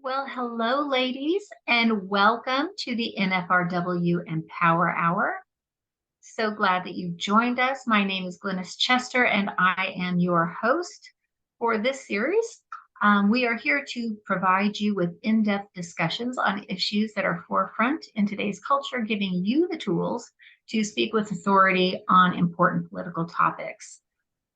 Well, hello, ladies, and welcome to the NFRW Empower Hour. So glad that you joined us. My name is Glynis Chester, and I am your host for this series. We are here to provide you with in-depth discussions on issues that are forefront in today's culture, giving you the tools to speak with authority on important political topics.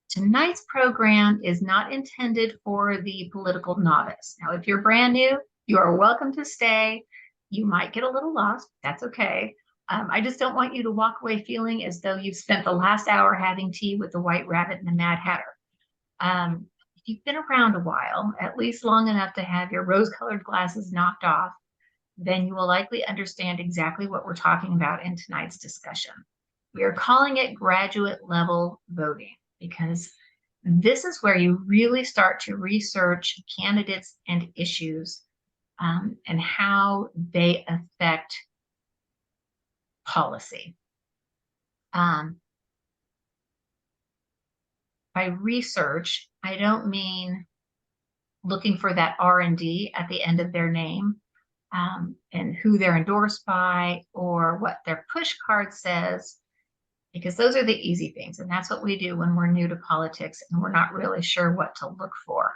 Tonight's program is not intended for the political novice. Now, if you're brand new, you are welcome to stay. You might get a little lost. That's okay. I just don't want you to walk away feeling as though you've spent the last hour having tea with the White Rabbit and the Mad Hatter. If you've been around a while, at least long enough to have your rose-colored glasses knocked off, then you will likely understand exactly what we're talking about in tonight's discussion. We are calling it graduate level voting, because this is where you really start to research candidates and issues and how they affect policy. By research, I don't mean looking for that R&D at the end of their name and who they're endorsed by or what their push card says, because those are the easy things. And that's what we do when we're new to politics and we're not really sure what to look for.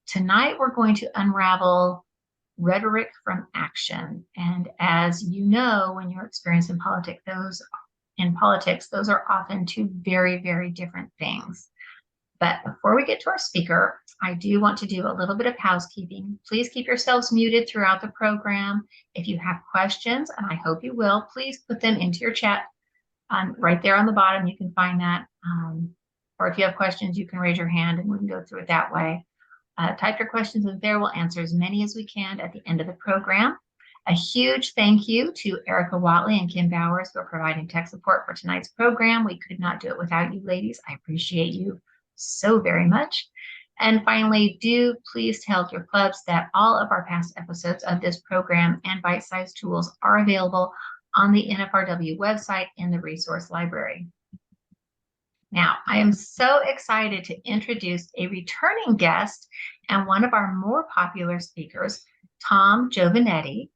Tonight, we're going to unravel rhetoric from action. And as you know, when you're experienced in politics, those are often two very, very different things. But before we get to our speaker, I do want to do a little bit of housekeeping. Please keep yourselves muted throughout the program. If you have questions, and I hope you will, please put them into your chat. Right there on the bottom, you can find that. Or if you have questions, you can raise your hand and we can go through it that way. Type your questions in there. We'll answer as many as we can at the end of the program. A huge thank you to Erica Watley and Kim Bowers for providing tech support for tonight's program. We could not do it without you ladies. I appreciate you so very much. And finally, do please tell your clubs that all of our past episodes of this program and bite-sized tools are available on the NFRW website in the resource library. Now, I am so excited to introduce a returning guest and one of our more popular speakers, Tom Giovanetti.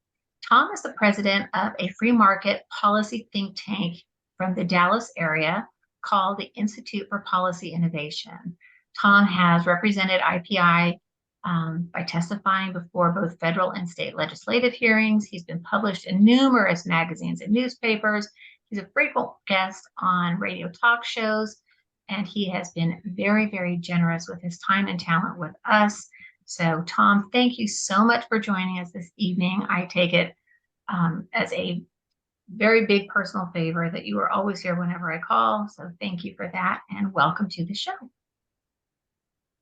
Tom is the president of a free market policy think tank from the Dallas area called the Institute for Policy Innovation. Tom has represented IPI by testifying before both federal and state legislative hearings. He's been published in numerous magazines and newspapers. He's a frequent guest on radio talk shows, and he has been very, very generous with his time and talent with us. So, Tom, thank you so much for joining us this evening. I take it as a very big personal favor that you are always here whenever I call. So thank you for that, and welcome to the show.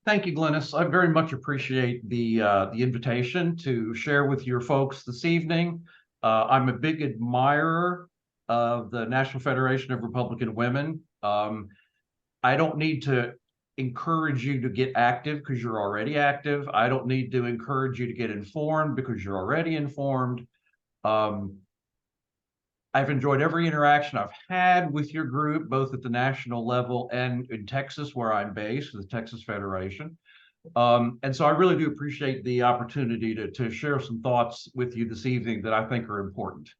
Thank you, Glynis. I very much appreciate the invitation to share with your folks this evening. I'm a big admirer of the National Federation of Republican Women. I don't need to encourage you to get active because you're already active. I don't need to encourage you to get informed because you're already informed. I've enjoyed every interaction I've had with your group, both at the national level and in Texas, where I'm based, the Texas Federation. And so I really do appreciate the opportunity to share some thoughts with you this evening that I think are important.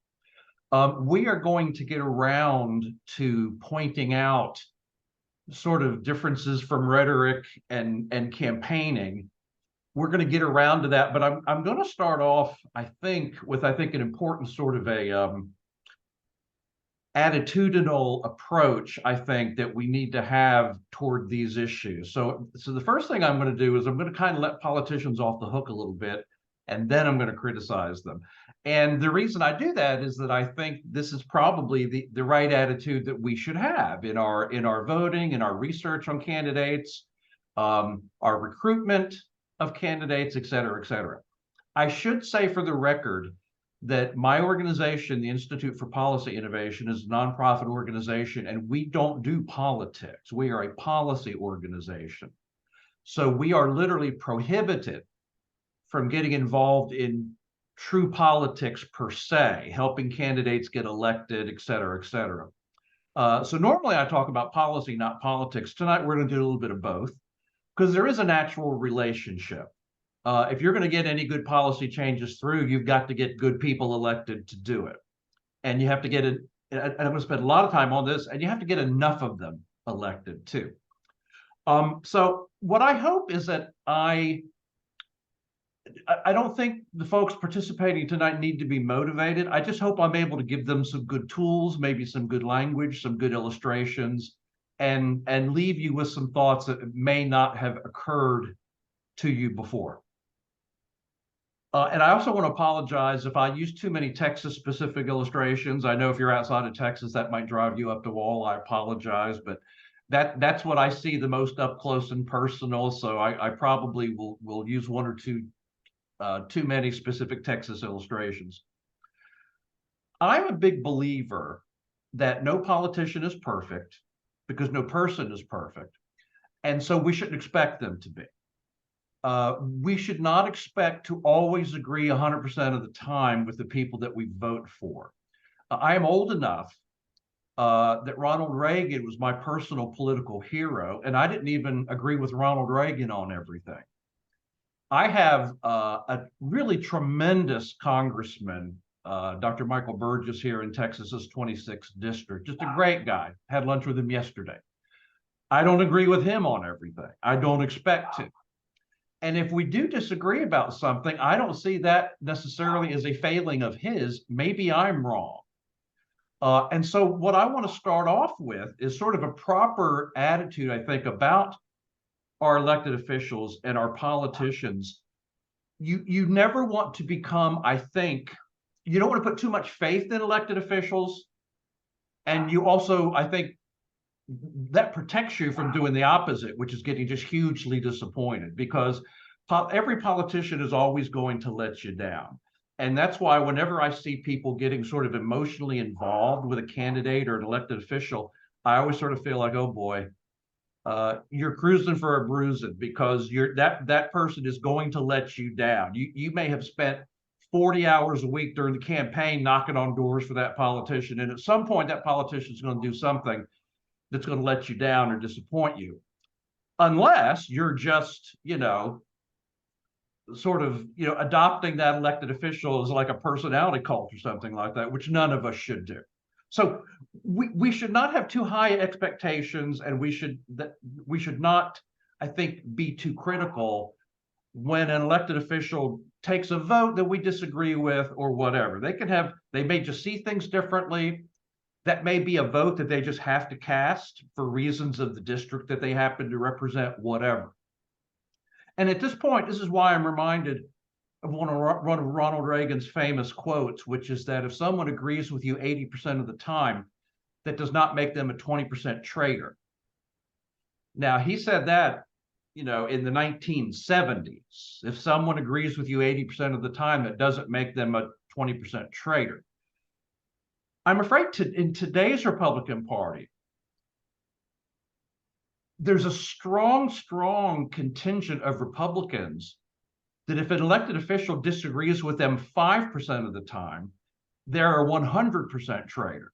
We are going to get around to pointing out sort of differences from rhetoric and campaigning. We're going to get around to that, but I'm going to start off, I think, with an important sort of a attitudinal approach, I think, that we need to have toward these issues. So the first thing I'm going to do is I'm going to kind of let politicians off the hook a little bit, and then I'm going to criticize them. And the reason I do that is that I think this is probably the right attitude that we should have in our voting, in our research on candidates, our recruitment of candidates, et cetera, et cetera. I should say for the record that my organization, the Institute for Policy Innovation, is a nonprofit organization, and we don't do politics. We are a policy organization. So we are literally prohibited from getting involved in true politics per se, helping candidates get elected, et cetera, et cetera. So normally I talk about policy, not politics. Tonight we're going to do a little bit of both, because there is a natural relationship. If you're going to get any good policy changes through, you've got to get good people elected to do it. And you have to get it. And I'm going to spend a lot of time on this, and you have to get enough of them elected too. So what I hope is that I don't think the folks participating tonight need to be motivated. I just hope I'm able to give them some good tools, maybe some good language, some good illustrations, and leave you with some thoughts that may not have occurred to you before. And I also want to apologize if I use too many Texas-specific illustrations. I know if you're outside of Texas, that might drive you up the wall. I apologize, but that's what I see the most up close and personal. So I probably will use one or two too many specific Texas illustrations. I'm a big believer that no politician is perfect because no person is perfect. And so we shouldn't expect them to be. We should not expect to always agree 100% of the time with the people that we vote for. I am old enough that Ronald Reagan was my personal political hero, and I didn't even agree with Ronald Reagan on everything. I have a really tremendous congressman, Dr. Michael Burgess here in Texas's 26th district, just a great guy. Had lunch with him yesterday. I don't agree with him on everything. I don't expect to. And if we do disagree about something, I don't see that necessarily as a failing of his. Maybe I'm wrong. And so what I want to start off with is sort of a proper attitude, I think, about our elected officials and our politicians. You never want to become, I think, you don't want to put too much faith in elected officials. And you also, I think, that protects you from doing the opposite, which is getting just hugely disappointed, because every politician is always going to let you down. And that's why whenever I see people getting sort of emotionally involved with a candidate or an elected official, I always sort of feel like, oh boy, you're cruising for a bruising, because that person is going to let you down. You may have spent 40 hours a week during the campaign knocking on doors for that politician, and at some point that politician is going to do something that's going to let you down or disappoint you, unless you're just, sort of, adopting that elected official as like a personality cult or something like that, which none of us should do. So we should not have too high expectations, and we should not, I think, be too critical when an elected official takes a vote that we disagree with or whatever. They may just see things differently. That may be a vote that they just have to cast for reasons of the district that they happen to represent, whatever. And at this point, this is why I'm reminded of one of Ronald Reagan's famous quotes, which is that if someone agrees with you 80% of the time, that does not make them a 20% traitor. Now, he said that, in the 1970s. If someone agrees with you 80% of the time, that doesn't make them a 20% traitor. I'm afraid in today's Republican Party, there's a strong, strong contingent of Republicans that if an elected official disagrees with them 5% of the time, they're a 100% traitor.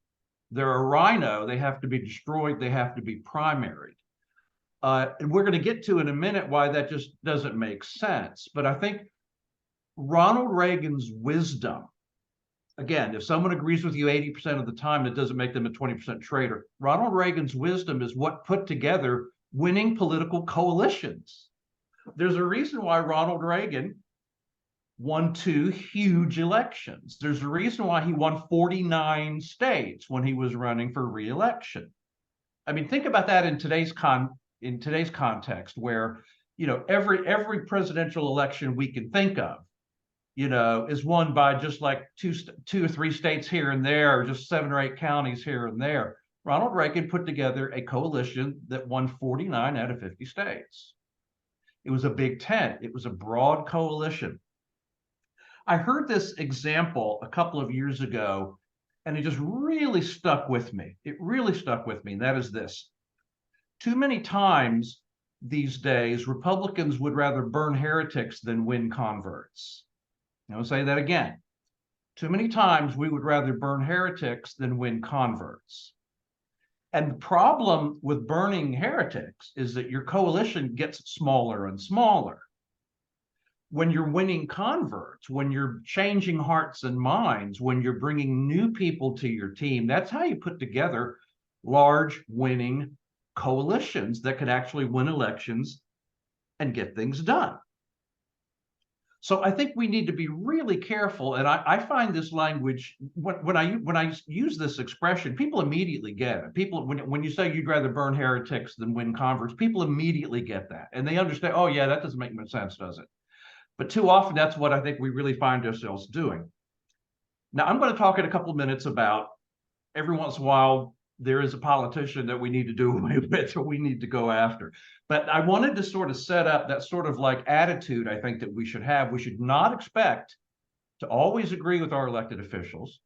They're a rhino. They have to be destroyed. They have to be primaried. And we're going to get to in a minute why that just doesn't make sense. But I think Ronald Reagan's wisdom, again, if someone agrees with you 80% of the time, it doesn't make them a 20% traitor. Ronald Reagan's wisdom is what put together winning political coalitions. There's a reason why Ronald Reagan won 2 huge elections. There's a reason why he won 49 states when he was running for re-election. I mean, think about that in today's context, where every presidential election we can think of, is won by just like two or three states here and there, or just 7 or 8 counties here and there. Ronald Reagan put together a coalition that won 49 out of 50 states. It was a big tent. It was a broad coalition. I heard this example a couple of years ago, and it just really stuck with me. It really stuck with me, and that is this. Too many times these days, Republicans would rather burn heretics than win converts. I'll say that again. Too many times we would rather burn heretics than win converts. And the problem with burning heretics is that your coalition gets smaller and smaller. when you're winning converts, when you're changing hearts and minds, when you're bringing new people to your team. That's how you put together large winning coalitions that could actually win elections and get things done. So I think we need to be really careful. And I find this language, when I use this expression, people immediately get it. People, when you say you'd rather burn heretics than win converts, people immediately get that. And they understand, oh yeah, that doesn't make much sense, does it? But too often, that's what I think we really find ourselves doing. Now, I'm going to talk in a couple of minutes about every once in a while, there is a politician that we need to do away with or we need to go after. But I wanted to sort of set up that sort of like attitude I think that we should have. We should not expect to always agree with our elected officials.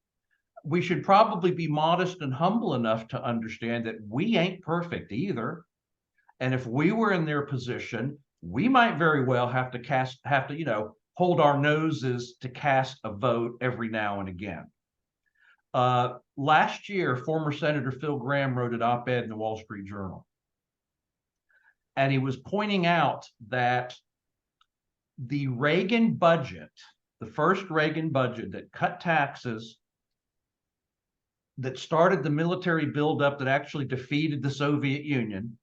We should probably be modest and humble enough to understand that we ain't perfect either. And if we were in their position, we might very well have to hold our noses to cast a vote every now and again. Last year, former Senator Phil Gramm wrote an op-ed in the Wall Street Journal. And he was pointing out that the Reagan budget, the first Reagan budget that cut taxes, that started the military buildup that actually defeated the Soviet Union,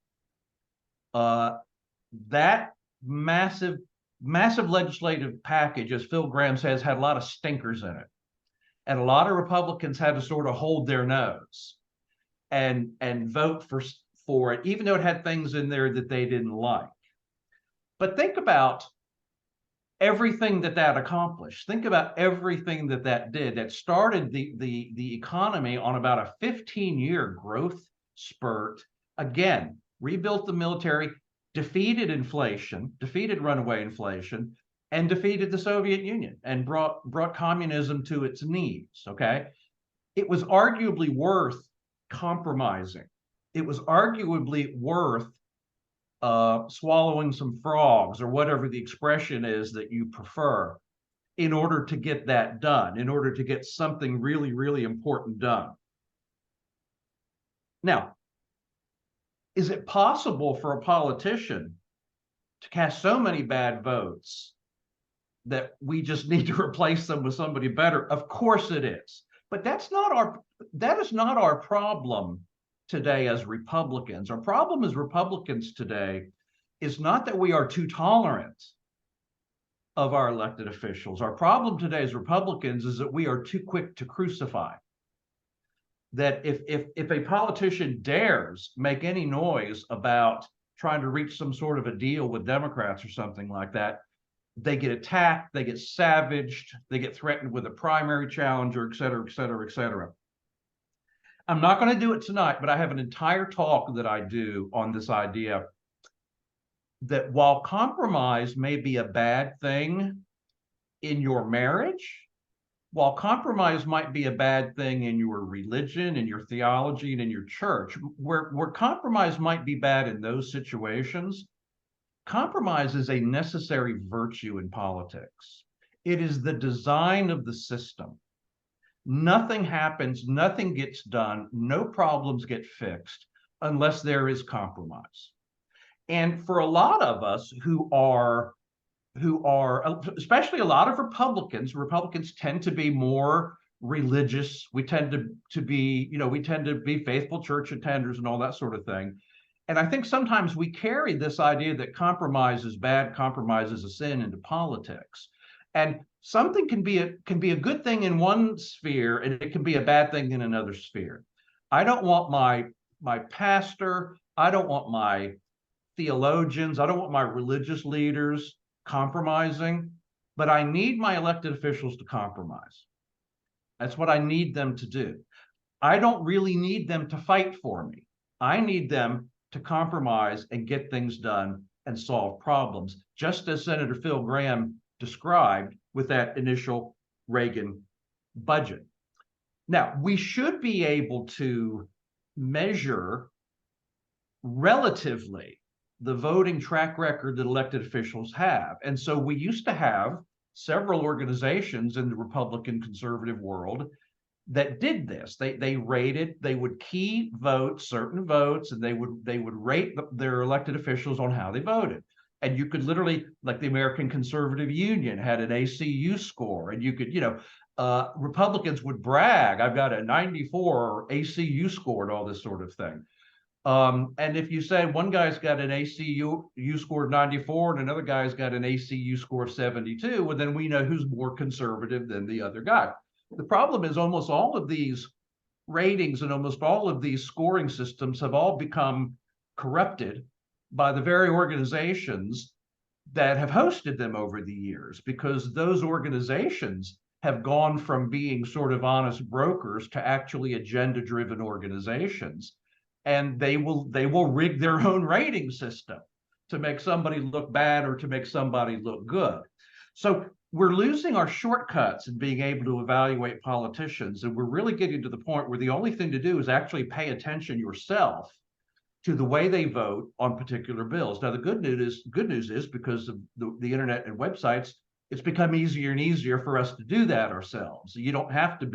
that massive legislative package, as Phil Gramm says, had a lot of stinkers in it. And a lot of Republicans had to sort of hold their nose and vote for it, even though it had things in there that they didn't like. But think about everything that accomplished. Think about everything that did. That started the economy on about a 15-year growth spurt. Again, rebuilt the military, defeated inflation, defeated runaway inflation, and defeated the Soviet Union and brought communism to its knees, okay? It was arguably worth compromising. It was arguably worth swallowing some frogs or whatever the expression is that you prefer in order to get that done, in order to get something really, really important done. Now, is it possible for a politician to cast so many bad votes that we just need to replace them with somebody better? Of course it is. But that is not our problem today as Republicans. Our problem as Republicans today is not that we are too tolerant of our elected officials. Our problem today as Republicans is that we are too quick to crucify. That if a politician dares make any noise about trying to reach some sort of a deal with Democrats or something like that, they get attacked, they get savaged, they get threatened with a primary challenger, et cetera, et cetera, et cetera. I'm not going to do it tonight, but I have an entire talk that I do on this idea that while compromise may be a bad thing in your marriage, while compromise might be a bad thing in your religion, in your theology, and in your church, where compromise might be bad in those situations, compromise is a necessary virtue in politics. It is the design of the system. Nothing happens, nothing gets done, no problems get fixed unless there is compromise. And for a lot of us who are, especially a lot of Republicans tend to be more religious. We tend to be, we tend to be faithful church attenders and all that sort of thing. And I think sometimes we carry this idea that compromise is bad, compromise is a sin into politics. And something can be a good thing in one sphere and it can be a bad thing in another sphere. I don't want my pastor, I don't want my theologians, I don't want my religious leaders compromising, but I need my elected officials to compromise. That's what I need them to do. I don't really need them to fight for me. I need them to compromise and get things done and solve problems, just as Senator Phil Gramm described with that initial Reagan budget. Now, we should be able to measure relatively the voting track record that elected officials have. And so we used to have several organizations in the Republican conservative world that did this. They rated, they would key vote certain votes, and they would rate their elected officials on how they voted. And you could literally, like the American Conservative Union had an ACU score, and you could, Republicans would brag, I've got a 94 ACU score and all this sort of thing. And if you say one guy's got an ACU score of 94 and another guy's got an ACU score of 72, well, then we know who's more conservative than the other guy. The problem is almost all of these ratings and almost all of these scoring systems have all become corrupted by the very organizations that have hosted them over the years, because those organizations have gone from being sort of honest brokers to actually agenda-driven organizations. And they will rig their own rating system to make somebody look bad or to make somebody look good. So we're losing our shortcuts in being able to evaluate politicians, and we're really getting to the point where the only thing to do is actually pay attention yourself to the way they vote on particular bills. Now, the good news is because of the internet and websites, it's become easier and easier for us to do that ourselves. You don't have to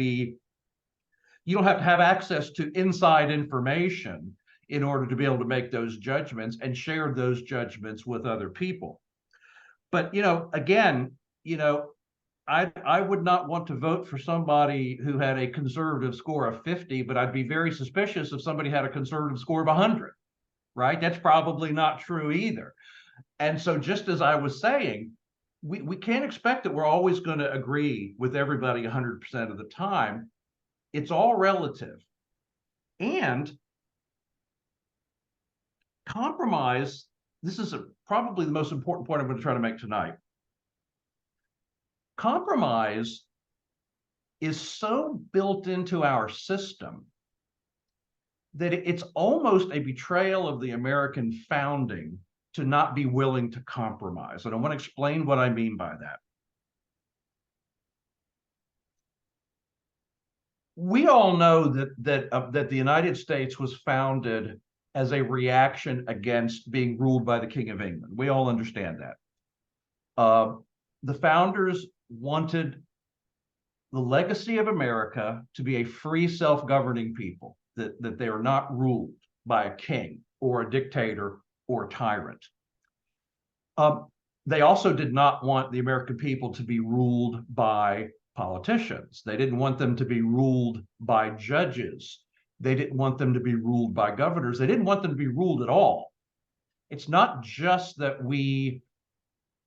have access to inside information in order to be able to make those judgments and share those judgments with other people. But, again, I would not want to vote for somebody who had a conservative score of 50, but I'd be very suspicious if somebody had a conservative score of 100, right? That's probably not true either. And so just as I was saying, we can't expect that we're always going to agree with everybody 100% of the time. It's all relative. And compromise, this is probably the most important point I'm going to try to make tonight. Compromise is so built into our system that it's almost a betrayal of the American founding to not be willing to compromise. And I want to explain what I mean by that. We all know that the United States was founded as a reaction against being ruled by the King of England. We all understand that. The founders wanted the legacy of America to be a free, self-governing people, that they are not ruled by a king or a dictator or a tyrant. They also did not want the American people to be ruled by politicians. They didn't want them to be ruled by judges. They didn't want them to be ruled by governors. They didn't want them to be ruled at all. It's not just that we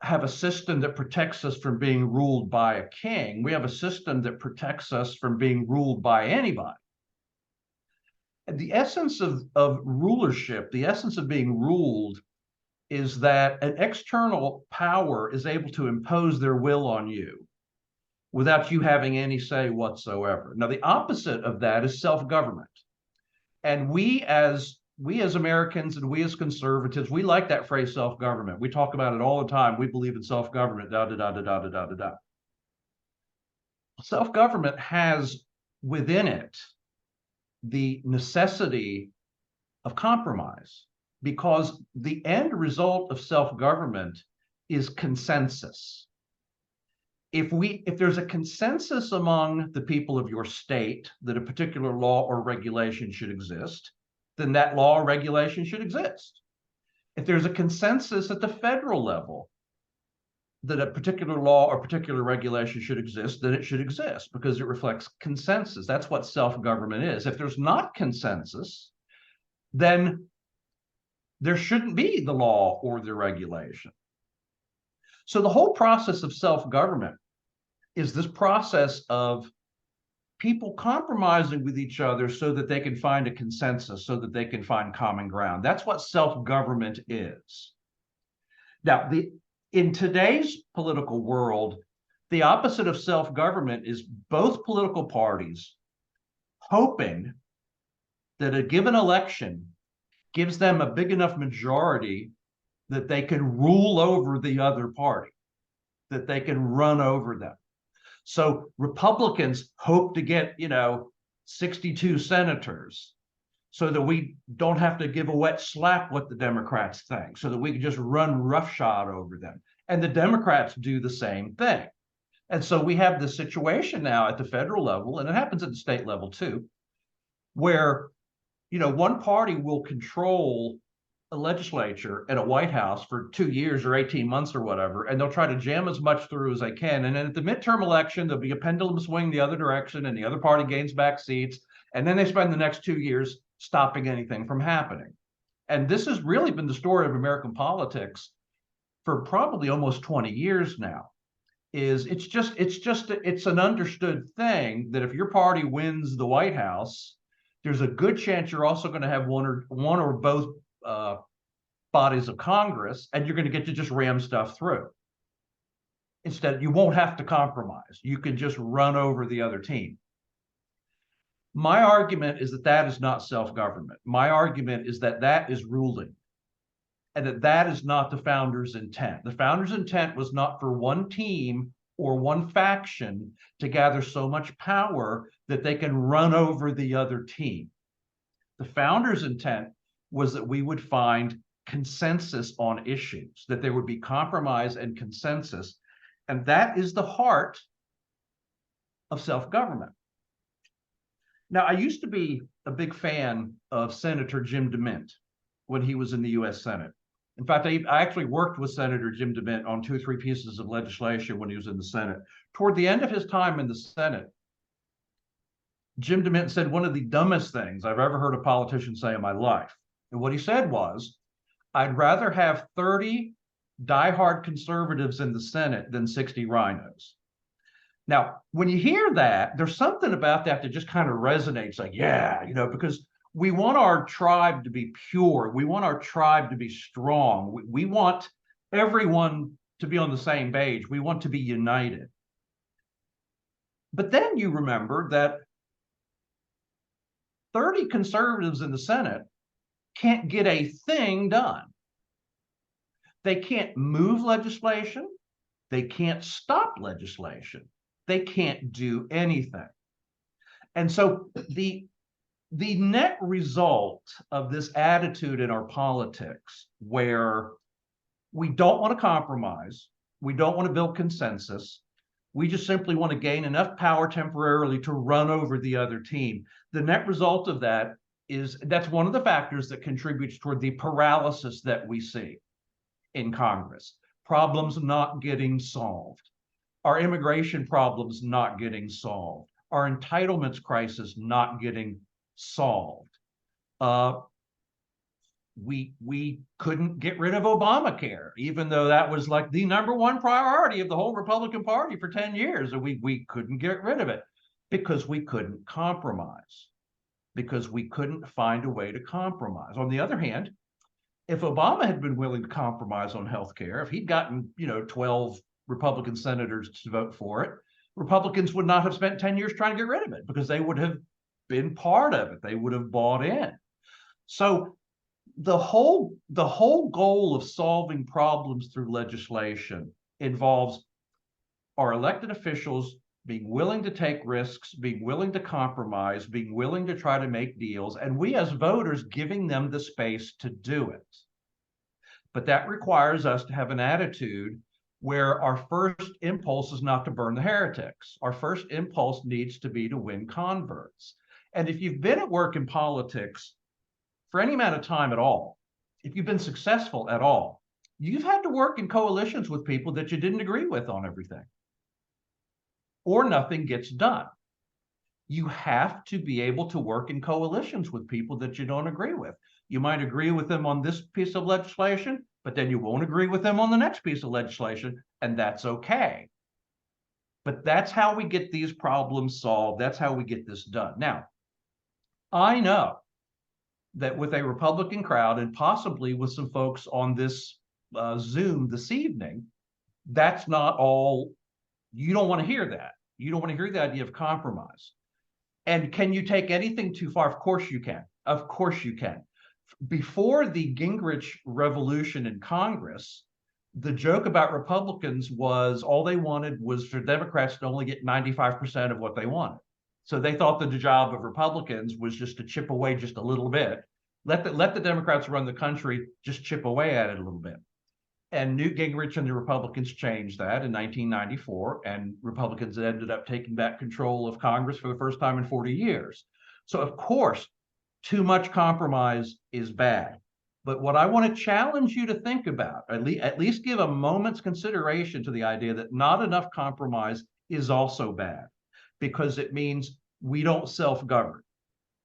have a system that protects us from being ruled by a king. We have a system that protects us from being ruled by anybody. And the essence of rulership, the essence of being ruled, is that an external power is able to impose their will on you without you having any say whatsoever. Now, the opposite of that is self-government. And we as Americans and we as conservatives, we like that phrase self-government. We talk about it all the time. We believe in self-government, da-da-da-da-da-da-da-da. Self-government has within it the necessity of compromise, because the end result of self-government is consensus. If there's a consensus among the people of your state that a particular law or regulation should exist, then that law or regulation should exist. If there's a consensus at the federal level that a particular law or particular regulation should exist, then it should exist because it reflects consensus. That's what self-government is. If there's not consensus, then there shouldn't be the law or the regulation. So the whole process of self-government is this process of people compromising with each other so that they can find a consensus, so that they can find common ground. That's what self-government is. Now, in today's political world, the opposite of self-government is both political parties hoping that a given election gives them a big enough majority that they can rule over the other party, that they can run over them. So Republicans hope to get, 62 senators so that we don't have to give a wet slap what the Democrats think, so that we can just run roughshod over them. And the Democrats do the same thing. And so we have this situation now at the federal level, and it happens at the state level too, where, one party will control a legislature and a White House for 2 years or 18 months or whatever, and they'll try to jam as much through as they can. And then at the midterm election, there'll be a pendulum swing the other direction and the other party gains back seats. And then they spend the next 2 years stopping anything from happening. And this has really been the story of American politics for probably almost 20 years now. It's an understood thing that if your party wins the White House, there's a good chance you're also going to have one or both bodies of Congress, and you're going to get to just ram stuff through. Instead, you won't have to compromise. You can just run over the other team. My argument is that that is not self-government. My argument is that that is ruling, and that that is not the founders' intent. The founders' intent was not for one team or one faction to gather so much power that they can run over the other team. The founders' intent was that we would find consensus on issues, that there would be compromise and consensus. And that is the heart of self-government. Now, I used to be a big fan of Senator Jim DeMint when he was in the US Senate. In fact, I actually worked with Senator Jim DeMint on 2 or 3 pieces of legislation when he was in the Senate. Toward the end of his time in the Senate, Jim DeMint said one of the dumbest things I've ever heard a politician say in my life. And what he said was, I'd rather have 30 diehard conservatives in the Senate than 60 rhinos. Now, when you hear that, there's something about that just kind of resonates, like, yeah, because we want our tribe to be pure. We want our tribe to be strong. We want everyone to be on the same page. We want to be united. But then you remember that 30 conservatives in the Senate can't get a thing done. They can't move legislation. They can't stop legislation. They can't do anything. And so the net result of this attitude in our politics, where we don't want to compromise, we don't want to build consensus, we just simply want to gain enough power temporarily to run over the other team. The net result of that is that's one of the factors that contributes toward the paralysis that we see in Congress. Problems not getting solved. Our immigration problems not getting solved. Our entitlements crisis not getting solved. We couldn't get rid of Obamacare, even though that was like the #1 priority of the whole Republican Party for 10 years. And we couldn't get rid of it because we couldn't compromise, because we couldn't find a way to compromise. On the other hand, if Obama had been willing to compromise on health care, if he'd gotten 12 Republican senators to vote for it, Republicans would not have spent 10 years trying to get rid of it, because they would have been part of it. They would have bought in. So the whole goal of solving problems through legislation involves our elected officials being willing to take risks, being willing to compromise, being willing to try to make deals, and we as voters giving them the space to do it. But that requires us to have an attitude where our first impulse is not to burn the heretics. Our first impulse needs to be to win converts. And if you've been at work in politics for any amount of time at all, if you've been successful at all, you've had to work in coalitions with people that you didn't agree with on everything, or nothing gets done. You have to be able to work in coalitions with people that you don't agree with. You might agree with them on this piece of legislation, but then you won't agree with them on the next piece of legislation, and that's okay. But that's how we get these problems solved. That's how we get this done. Now, I know that with a Republican crowd, and possibly with some folks on this Zoom this evening, that's not all. You don't want to hear that. You don't want to hear the idea of compromise. And can you take anything too far? Of course you can. Of course you can. Before the Gingrich revolution in Congress, the joke about Republicans was all they wanted was for Democrats to only get 95% of what they wanted. So they thought that the job of Republicans was just to chip away just a little bit. Let the Democrats run the country, just chip away at it a little bit. And Newt Gingrich and the Republicans changed that in 1994, and Republicans ended up taking back control of Congress for the first time in 40 years. So of course, too much compromise is bad. But what I want to challenge you to think about, at least give a moment's consideration to the idea that not enough compromise is also bad, because it means we don't self-govern.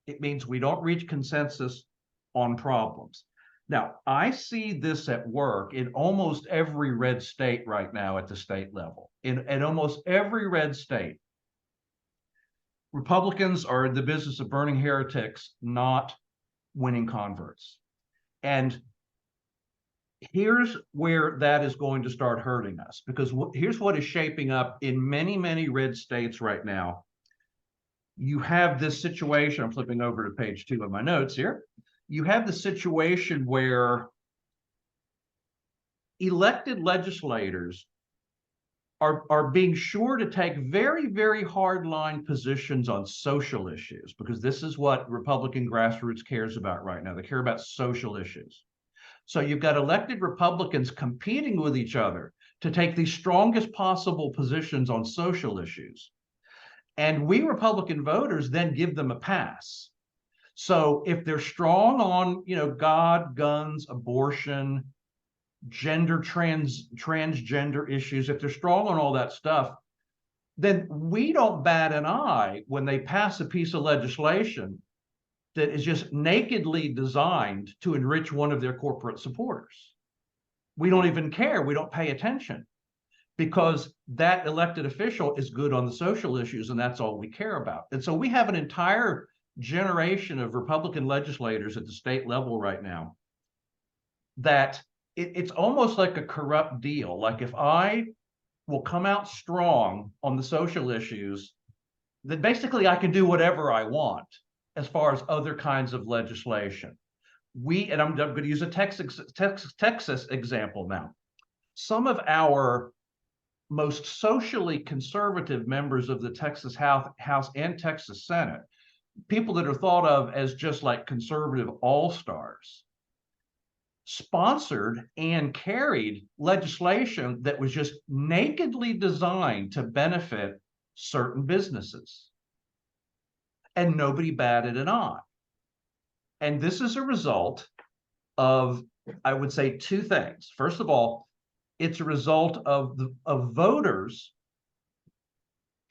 It means we don't reach consensus on problems. Now, I see this at work in almost every red state right now at the state level. In almost every red state, Republicans are in the business of burning heretics, not winning converts. And here's where that is going to start hurting us, because here's what is shaping up in many, many red states right now. You have this situation, I'm flipping over to page 2 of my notes here. You have the situation where elected legislators are being sure to take very, very hard-line positions on social issues, because this is what Republican grassroots cares about right now. They care about social issues. So you've got elected Republicans competing with each other to take the strongest possible positions on social issues. And we Republican voters then give them a pass. So if they're strong on, God, guns, abortion, transgender issues, if they're strong on all that stuff, then we don't bat an eye when they pass a piece of legislation that is just nakedly designed to enrich one of their corporate supporters. We don't even care. We don't pay attention, because that elected official is good on the social issues, and that's all we care about. And so we have an entire generation of Republican legislators at the state level right now that it's almost like a corrupt deal. Like, if I will come out strong on the social issues, then basically I can do whatever I want as far as other kinds of legislation. And I'm going to use a Texas example now. Some of our most socially conservative members of the Texas House and Texas Senate, people that are thought of as just like conservative all-stars, sponsored and carried legislation that was just nakedly designed to benefit certain businesses. And nobody batted an eye. And this is a result of, I would say, 2 things. First of all, it's a result of voters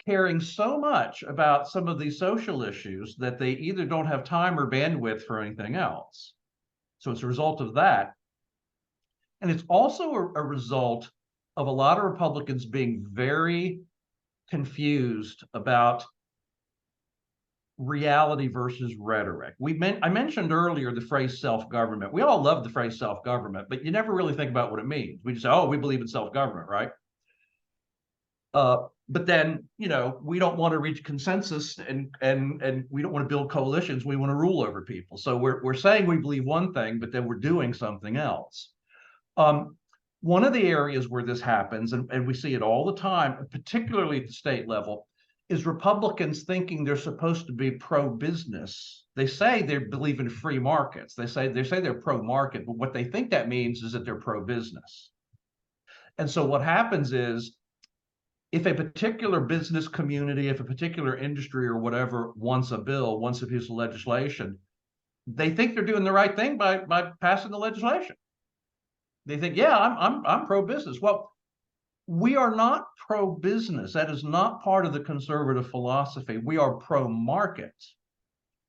caring so much about some of these social issues that they either don't have time or bandwidth for anything else. So it's a result of that. And it's also a result of a lot of Republicans being very confused about reality versus rhetoric. I mentioned earlier the phrase self-government. We all love the phrase self-government, but you never really think about what it means. We just say, oh, we believe in self-government, right? But then, we don't want to reach consensus, and we don't want to build coalitions. We want to rule over people. So we're saying we believe one thing, but then we're doing something else. One of the areas where this happens, and we see it all the time, particularly at the state level, is Republicans thinking they're supposed to be pro-business. They say they believe in free markets. They say they're pro-market, but what they think that means is that they're pro-business. And so what happens is, if a particular business community, if a particular industry or whatever wants a piece of legislation, they think they're doing the right thing by passing the legislation. They think, yeah, I'm pro-business. Well, we are not pro-business. That is not part of the conservative philosophy. We are pro-market.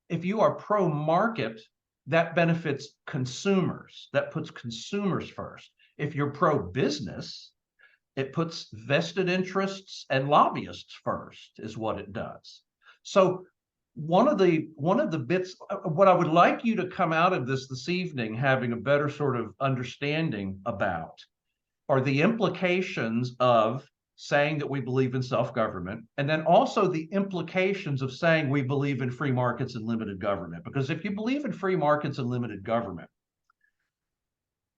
If you are pro-market, that benefits consumers. That puts consumers first. If you're pro-business, it puts vested interests and lobbyists first, is what it does. So one of the bits, what I would like you to come out of this evening having a better sort of understanding about, are the implications of saying that we believe in self-government, and then also the implications of saying we believe in free markets and limited government. Because if you believe in free markets and limited government,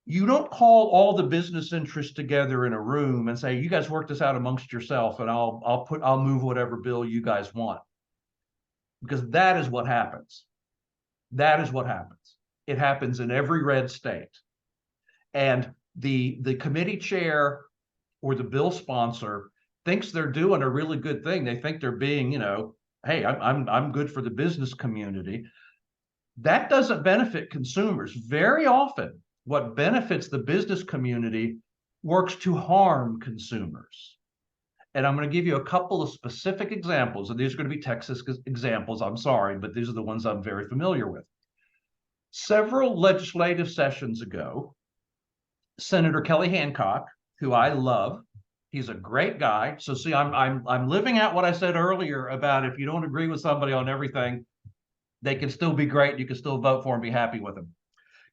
you don't call all the business interests together in a room and say, you guys work this out amongst yourself, and I'll move whatever bill you guys want. Because that is what happens. That is what happens. It happens in every red state. And the committee chair or the bill sponsor thinks they're doing a really good thing. They think they're being, hey, I'm good for the business community. That doesn't benefit consumers. Very often, what benefits the business community works to harm consumers. And I'm going to give you a couple of specific examples. And these are going to be Texas examples. I'm sorry, but these are the ones I'm very familiar with. Several legislative sessions ago, Senator Kelly Hancock, who I love, he's a great guy. So see, I'm living out what I said earlier about if you don't agree with somebody on everything, they can still be great. You can still vote for and be happy with them.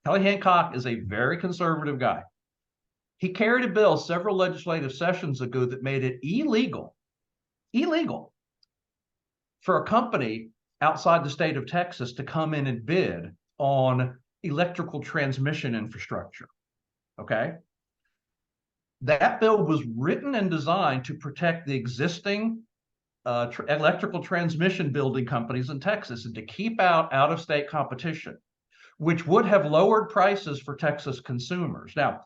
Kelly Hancock is a very conservative guy. He carried a bill several legislative sessions ago that made it illegal for a company outside the state of Texas to come in and bid on electrical transmission infrastructure. Okay. That bill was written and designed to protect the existing electrical transmission building companies in Texas and to keep out of state competition, which would have lowered prices for Texas consumers. Now,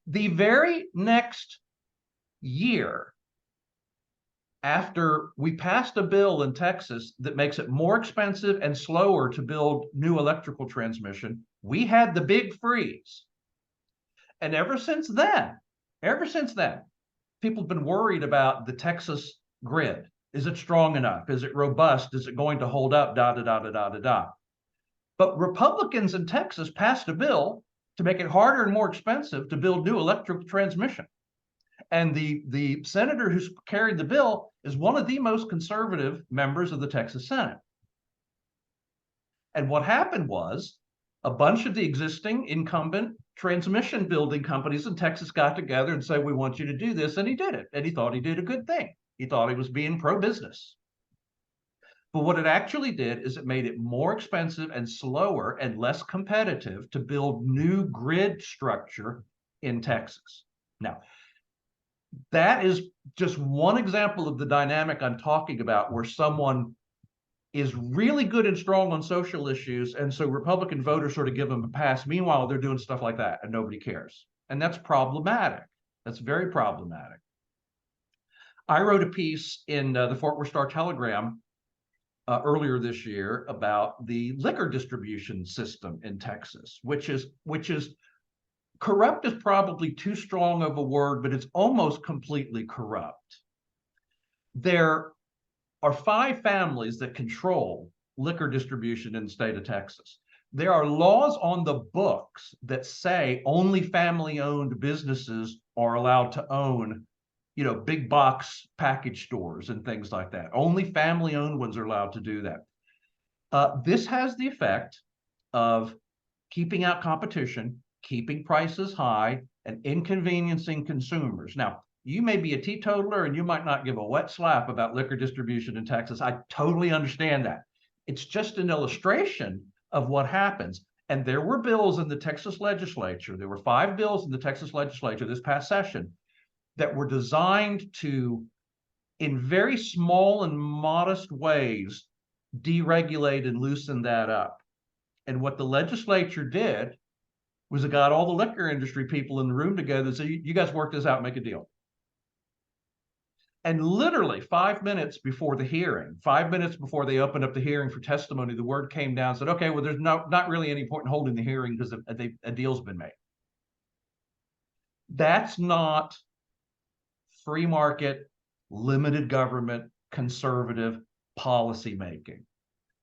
the very next year, after we passed a bill in Texas that makes it more expensive and slower to build new electrical transmission, we had the big freeze. And ever since then, people have been worried about the Texas grid. Is it strong enough? Is it robust? Is it going to hold up? Da, da, da, da, da, da, da. But Republicans in Texas passed a bill to make it harder and more expensive to build new electrical transmission. And the senator who's carried the bill is one of the most conservative members of the Texas Senate. And what happened was a bunch of the existing incumbent transmission building companies in Texas got together and said, we want you to do this. And he did it. And he thought he did a good thing. He thought he was being pro-business. But what it actually did is it made it more expensive and slower and less competitive to build new grid structure in Texas. Now, that is just one example of the dynamic I'm talking about, where someone is really good and strong on social issues, and so Republican voters sort of give them a pass. Meanwhile, they're doing stuff like that, and nobody cares. And that's problematic. That's very problematic. I wrote a piece in the Fort Worth Star-Telegram earlier this year about the liquor distribution system in Texas, which is corrupt is probably too strong of a word, but it's almost completely corrupt. There are 5 families that control liquor distribution in the state of Texas. There are laws on the books that say only family-owned businesses are allowed to own, big box package stores and things like that. Only family-owned ones are allowed to do that. This has the effect of keeping out competition, keeping prices high, and inconveniencing consumers. Now, you may be a teetotaler and you might not give a wet slap about liquor distribution in Texas. I totally understand that. It's just an illustration of what happens. And there were bills in the Texas legislature. There were 5 bills in the Texas legislature this past session that were designed to, in very small and modest ways, deregulate and loosen that up. And what the legislature did was it got all the liquor industry people in the room together and said, you guys work this out and make a deal. And literally 5 minutes before the hearing, 5 minutes before they opened up the hearing for testimony, the word came down and said, okay, well, there's not really any point in holding the hearing because a deal's been made. That's not free market, limited government, conservative policy making.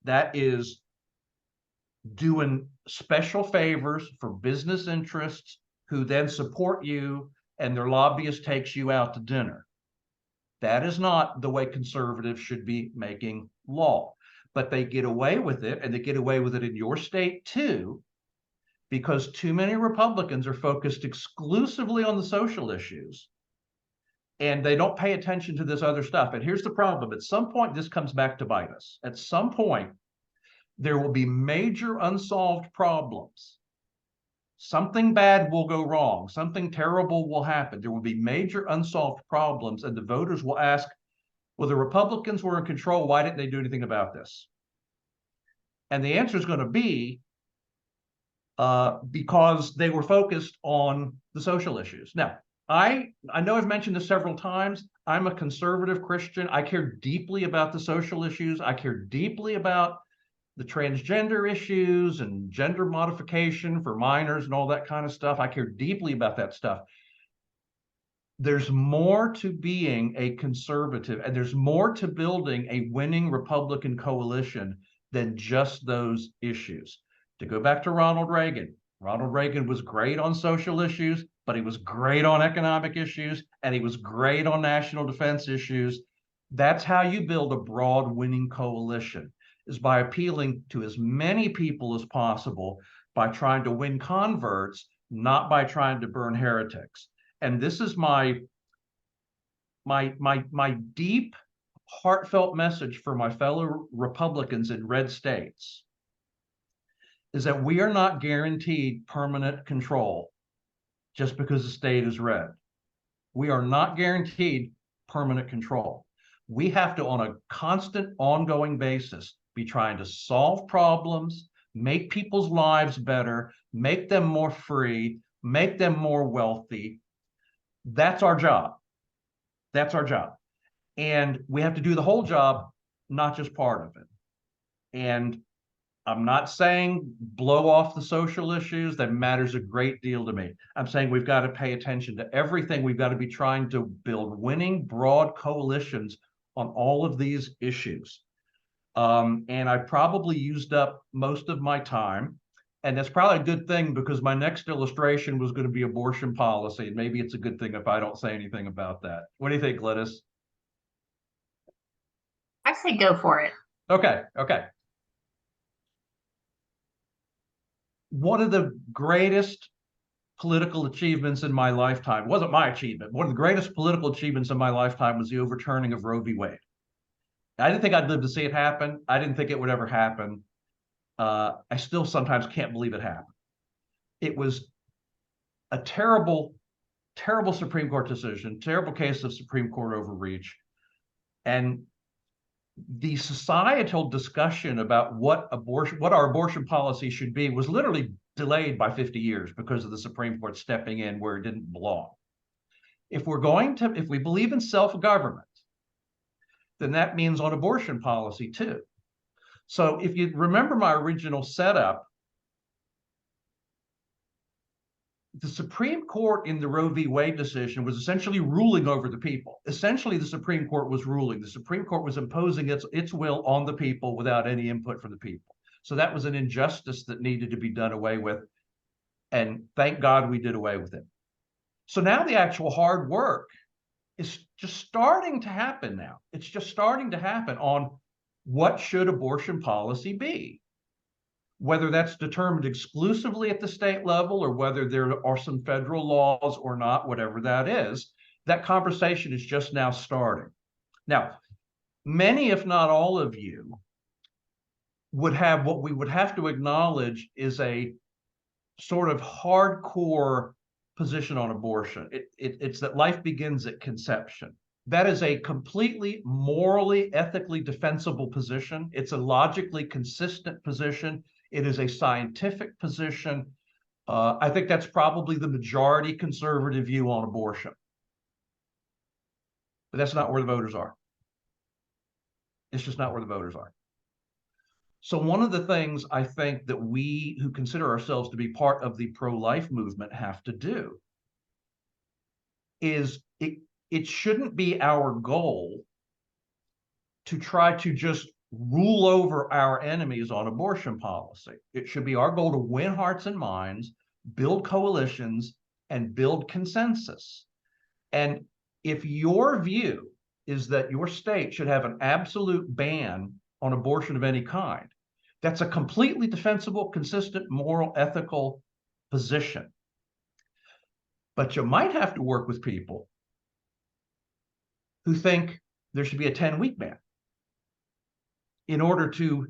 That is doing special favors for business interests who then support you, and their lobbyist takes you out to dinner. That is not the way conservatives should be making law. But they get away with it, and they get away with it in your state too, because too many Republicans are focused exclusively on the social issues, and they don't pay attention to this other stuff. And here's the problem. At some point, this comes back to bite us. At some point, there will be major unsolved problems. Something bad will go wrong. Something terrible will happen. There will be major unsolved problems, and the voters will ask, well, the Republicans were in control. Why didn't they do anything about this? And the answer is going to be because they were focused on the social issues. Now, I know I've mentioned this several times. I'm a conservative Christian. I care deeply about the social issues. I care deeply about the transgender issues and gender modification for minors and all that kind of stuff. I care deeply about that stuff. There's more to being a conservative, and there's more to building a winning Republican coalition than just those issues. To go back to Ronald Reagan was great on social issues, but he was great on economic issues, and he was great on national defense issues. That's how you build a broad winning coalition, is by appealing to as many people as possible, by trying to win converts, not by trying to burn heretics. And this is my deep, heartfelt message for my fellow Republicans in red states, is that we are not guaranteed permanent control just because the state is red. We are not guaranteed permanent control. We have to, on a constant, ongoing basis, be trying to solve problems, make people's lives better, make them more free, make them more wealthy. That's our job. That's our job. And we have to do the whole job, not just part of it. And I'm not saying blow off the social issues. That matters a great deal to me. I'm saying we've got to pay attention to everything. We've got to be trying to build winning, broad coalitions on all of these issues. And I probably used up most of my time. And that's probably a good thing, because my next illustration was going to be abortion policy. And maybe it's a good thing if I don't say anything about that. What do you think, Glynis? I say go for it. Okay. One of the greatest political achievements in my lifetime, wasn't my achievement, one of the greatest political achievements in my lifetime was the overturning of Roe v. Wade. I didn't think I'd live to see it happen. I didn't think it would ever happen. I still sometimes can't believe it happened. It was a terrible, terrible Supreme Court decision, terrible case of Supreme Court overreach. And the societal discussion about what our abortion policy should be was literally delayed by 50 years because of the Supreme Court stepping in where it didn't belong. If we believe in self-government, then that means on abortion policy too. So if you remember my original setup, the Supreme Court in the Roe v. Wade decision was essentially ruling over the people. Essentially, the Supreme Court was ruling. The Supreme Court was imposing its will on the people without any input from the people. So that was an injustice that needed to be done away with. And thank God we did away with it. So now the actual hard work is just starting to happen now. It's just starting to happen on what should abortion policy be. Whether that's determined exclusively at the state level or whether there are some federal laws or not, whatever that is, that conversation is just now starting. Now, many, if not all of you, would have what we would have to acknowledge is a sort of hardcore position on abortion. It's that life begins at conception. That is a completely morally, ethically defensible position. It's a logically consistent position. It is a scientific position. I think that's probably the majority conservative view on abortion. But that's not where the voters are. It's just not where the voters are. So one of the things I think that we who consider ourselves to be part of the pro-life movement have to do is it shouldn't be our goal to try to just rule over our enemies on abortion policy. It should be our goal to win hearts and minds, build coalitions, and build consensus. And if your view is that your state should have an absolute ban on abortion of any kind, that's a completely defensible, consistent, moral, ethical position. But you might have to work with people who think there should be a 10-week ban in order to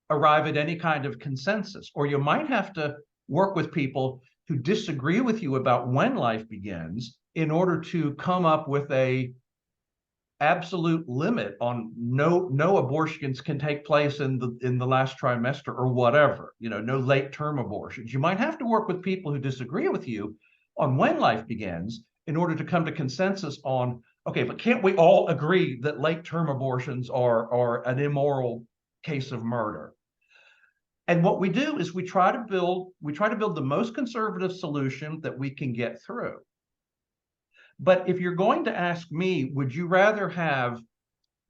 arrive at any kind of consensus. Or you might have to work with people who disagree with you about when life begins in order to come up with a absolute limit on no abortions can take place in the last trimester or whatever, no late term abortions. You might have to work with people who disagree with you on when life begins in order to come to consensus on, okay, but can't we all agree that late term abortions are an immoral case of murder? And what we do is we try to build the most conservative solution that we can get through. But if you're going to ask me, would you rather have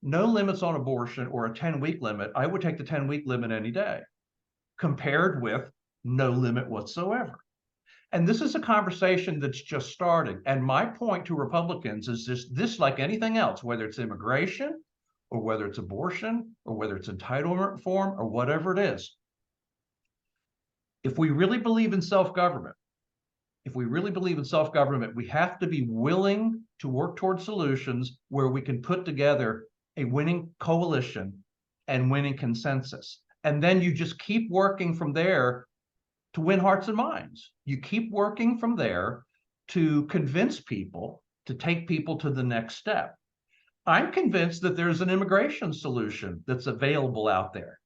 no limits on abortion or a 10-week limit? I would take the 10-week limit any day, compared with no limit whatsoever. And this is a conversation that's just starting. And my point to Republicans is this like anything else, whether it's immigration or whether it's abortion or whether it's entitlement reform or whatever it is. If we really believe in self-government, we have to be willing to work towards solutions where we can put together a winning coalition and winning consensus. And then you just keep working from there to win hearts and minds. You keep working from there to convince people, to take people to the next step. I'm convinced that there's an immigration solution that's available out there.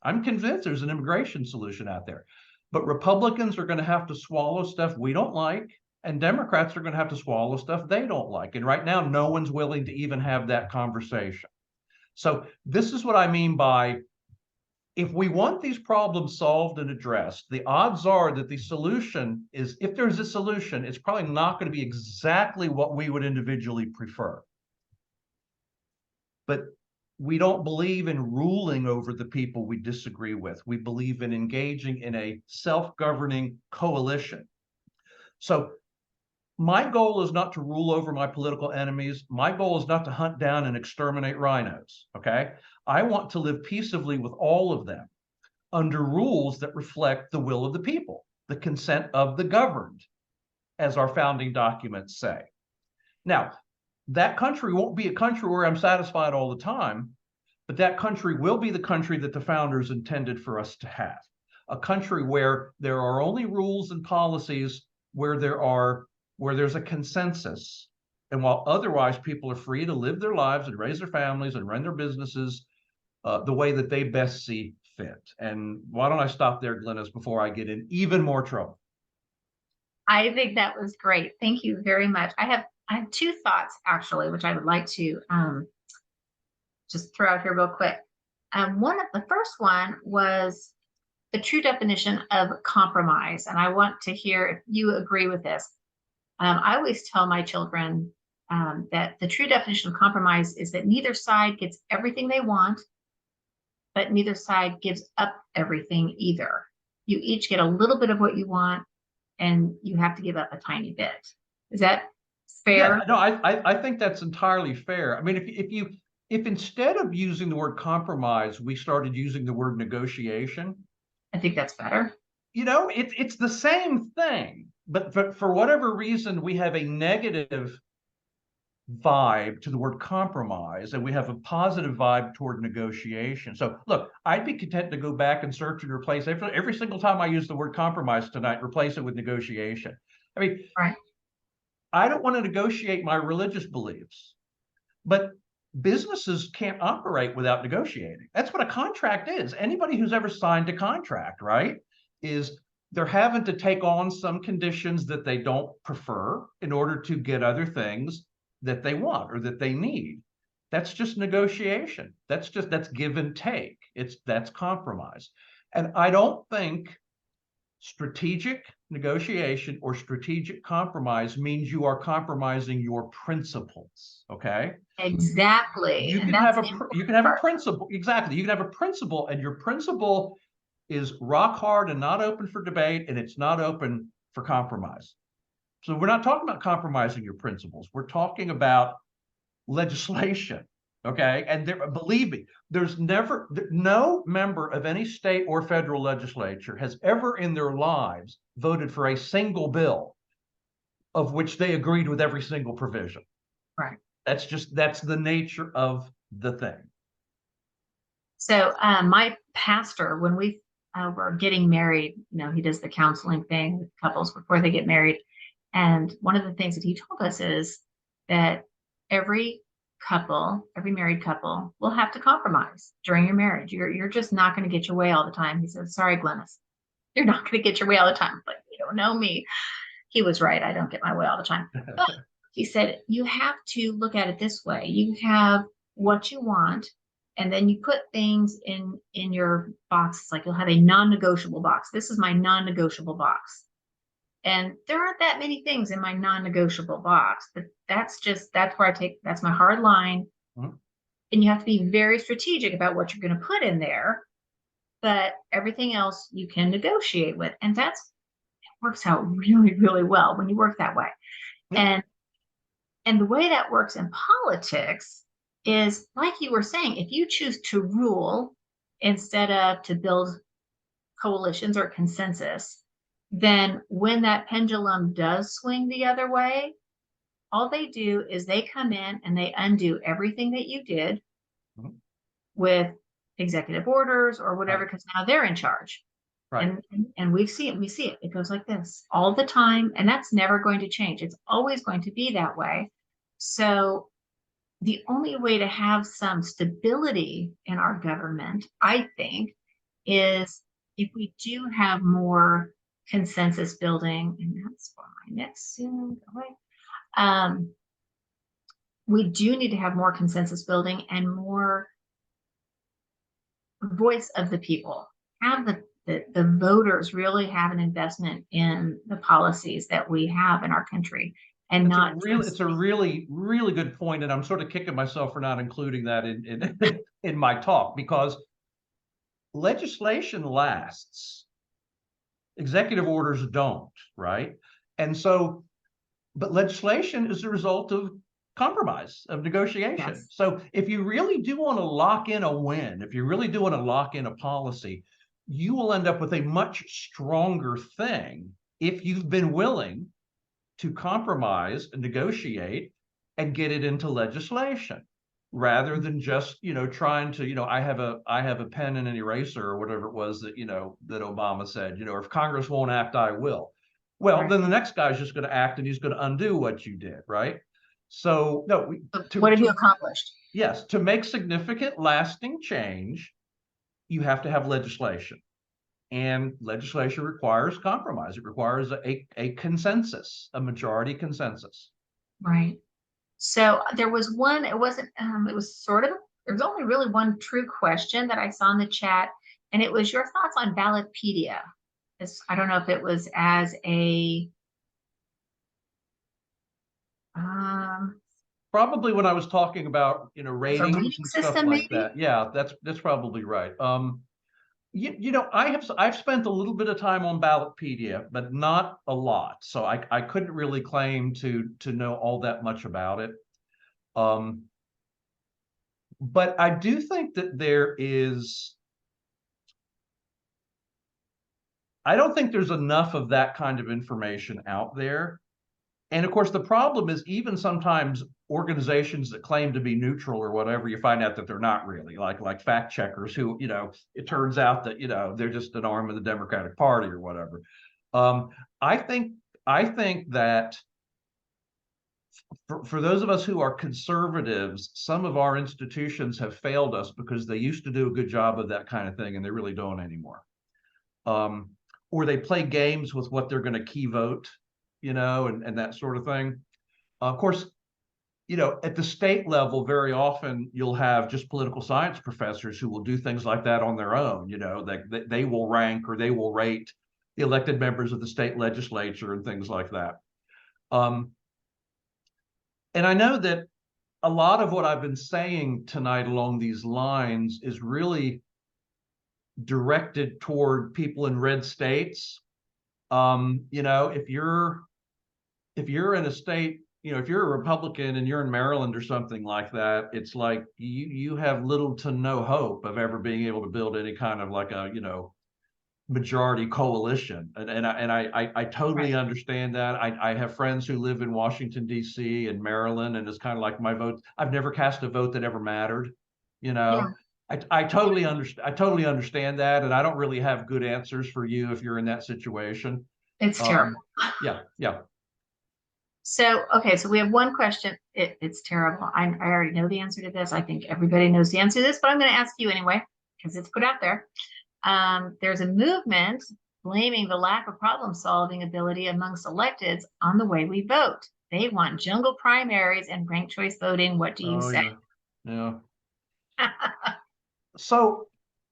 I'm convinced there's an immigration solution out there. But Republicans are going to have to swallow stuff we don't like, and Democrats are going to have to swallow stuff they don't like. And right now, no one's willing to even have that conversation. So this is what I mean by, if we want these problems solved and addressed, the odds are that the solution is, if there's a solution, it's probably not going to be exactly what we would individually prefer. But we don't believe in ruling over the people we disagree with. We believe in engaging in a self-governing coalition. So my goal is not to rule over my political enemies. My goal is not to hunt down and exterminate rhinos, okay? I want to live peaceably with all of them under rules that reflect the will of the people, the consent of the governed, as our founding documents say. Now, that country won't be a country where I'm satisfied all the time, but that country will be the country that the founders intended for us to have. A country where there are only rules and policies where there's a consensus. And while otherwise people are free to live their lives and raise their families and run their businesses the way that they best see fit. And why don't I stop there, Glynis, before I get in even more trouble? I think that was great. Thank you very much. I have two thoughts actually, which I would like to just throw out here real quick. The first one was the true definition of compromise, and I want to hear if you agree with this. I always tell my children that the true definition of compromise is that neither side gets everything they want, but neither side gives up everything either. You each get a little bit of what you want, and you have to give up a tiny bit. Is that fair? Yeah, no, I think that's entirely fair. I mean, if instead of using the word compromise, we started using the word negotiation, I think that's better. You know, it's the same thing, but for whatever reason, we have a negative vibe to the word compromise, and we have a positive vibe toward negotiation. So look, I'd be content to go back and search and replace every single time I use the word compromise tonight, replace it with negotiation. I mean, right. I don't want to negotiate my religious beliefs, but businesses can't operate without negotiating. That's what a contract is. Anybody who's ever signed a contract, right, is they're having to take on some conditions that they don't prefer in order to get other things that they want or that they need. That's just negotiation. That's give and take. That's compromise. And I don't think strategic negotiation or strategic compromise means you are compromising your principles, okay? Exactly. You can have a principle, exactly. You can have a principle, and your principle is rock hard and not open for debate, and it's not open for compromise. So we're not talking about compromising your principles. We're talking about legislation, okay? And believe me, no member of any state or federal legislature has ever in their lives voted for a single bill of which they agreed with every single provision. Right. That's the nature of the thing. So my pastor, when we were getting married, he does the counseling thing with couples before they get married. And one of the things that he told us is that every married couple will have to compromise during your marriage. You're just not going to get your way all the time. He said, sorry, Glennis, you're not going to get your way all the time. But you don't know me. He was right. I don't get my way all the time. But he said, you have to look at it this way. You have what you want, And then you put things in your boxes, like you'll have a non-negotiable box. This is my non-negotiable box. And there aren't that many things in my non-negotiable box, but that's where that's my hard line. Mhm. And you have to be very strategic about what you're going to put in there, but everything else you can negotiate with. And it works out really, really well when you work that way. Yeah. And the way that works in politics is, like you were saying, if you choose to rule instead of to build coalitions or consensus, then when that pendulum does swing the other way, all they do is they come in and they undo everything that you did Mhm. with executive orders or whatever, Right. because now they're in charge. Right. And we see it. It goes like this all the time, and that's never going to change. It's always going to be that way. So the only way to have some stability in our government, I think, is if we do have more consensus building, and that's for my next soon. We do need to have more consensus building and more voice of the people. Have the voters really have an investment in the policies that we have in our country, and not It's just a really, really good point, and I'm sort of kicking myself for not including that in in my talk, because legislation lasts, executive orders don't, right? And so, but legislation is a result of compromise, of negotiation. yes, So if you really do want to lock in a win, if you really do want to lock in a policy, you will end up with a much stronger thing if you've been willing to compromise and negotiate and get it into legislation, rather than just, trying to, I have a pen and an eraser, or whatever it was that, that Obama said, if Congress won't act, I will. Well, right. then the next guy's just going to act, and he's going to undo what you did, right? So no, What have you accomplished? yes, to make significant lasting change, you have to have legislation. And legislation requires compromise. It requires a consensus, a majority consensus. Right. So there was one, it wasn't, it was sort of, there was only really one true question that I saw in the chat, and it was your thoughts on Ballotpedia. I don't know if it was as um, Probably when I was talking about, as a ratings rating and stuff system, like maybe. that. Yeah, that's probably right. I've spent a little bit of time on Ballotpedia, but not a lot. So I couldn't really claim to know all that much about it. Um, but I do think that I don't think there's enough of that kind of information out there. And of course, the problem is, even sometimes organizations that claim to be neutral or whatever, you find out that they're not really, like fact checkers who, it turns out that, they're just an arm of the Democratic Party or whatever. Um, I think I think that for those of us who are conservatives, some of our institutions have failed us because they used to do a good job of that kind of thing, and they really don't anymore. Um, or they play games with what they're going to key vote, and that sort of thing. Of course, at the state level, very often you'll have just political science professors who will do things like that on their own. They will rank or they will rate the elected members of the state legislature and things like that. Um, and I know that a lot of what I've been saying tonight along these lines is really directed toward people in red states. If you're in a state, if you're a Republican and you're in Maryland or something like that, it's like you have little to no hope of ever being able to build any kind of like a, majority coalition. And I totally Right. understand that. I have friends who live in Washington, D.C. and Maryland, and it's kind of like my vote. I've never cast a vote that ever mattered, you Yeah. know. I totally understand. I totally understand that, and I don't really have good answers for you if you're in that situation. It's terrible. Um, yeah, yeah. So, okay, so we have one question. It's terrible. I already know the answer to this. I think everybody knows the answer to this, but I'm going to ask you anyway, because it's put out there. There's a movement blaming the lack of problem solving ability amongst electeds on the way we vote. They want jungle primaries and ranked choice voting. What do you Oh say? yeah, yeah. So,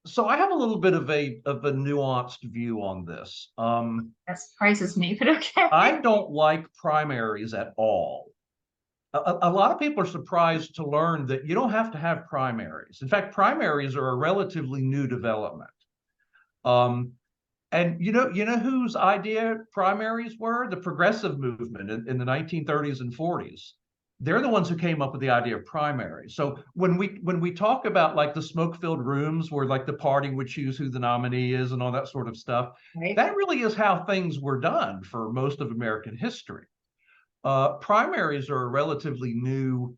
so I have a little bit of a nuanced view on this. That surprises me, but okay. I don't like primaries at all. A lot of people are surprised to learn that you don't have to have primaries. In fact, primaries are a relatively new development. Um, and you know whose idea primaries were? The progressive movement in the 1930s and 40s. They're the ones who came up with the idea of primaries. So when we talk about like the smoke-filled rooms where like the party would choose who the nominee is and all that sort of stuff, Right. that really is how things were done for most of American history. Primaries are a relatively new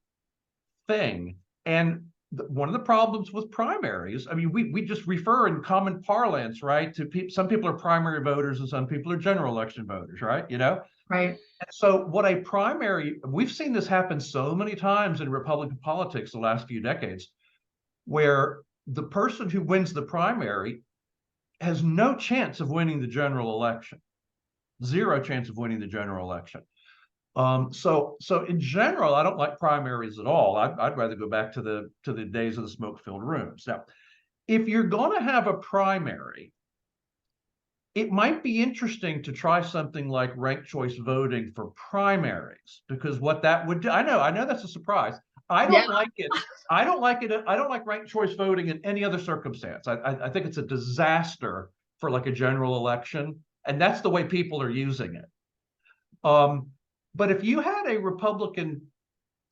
thing. And one of the problems with primaries, I mean, we just refer in common parlance, right, to some people are primary voters and some people are general election voters, right? You know? Right. So what a primary, we've seen this happen so many times in Republican politics the last few decades, where the person who wins the primary has no chance of winning the general election, zero chance of winning the general election. So in general, I don't like primaries at all. I'd rather go back to the days of the smoke-filled rooms. Now, if you're going to have a primary, it might be interesting to try something like ranked choice voting for primaries, because what that would do, I know that's a surprise. I Yeah. don't like it. I don't like it. I don't like ranked choice voting in any other circumstance. I think it's a disaster for like a general election, and that's the way people are using it. Um, but if you had a Republican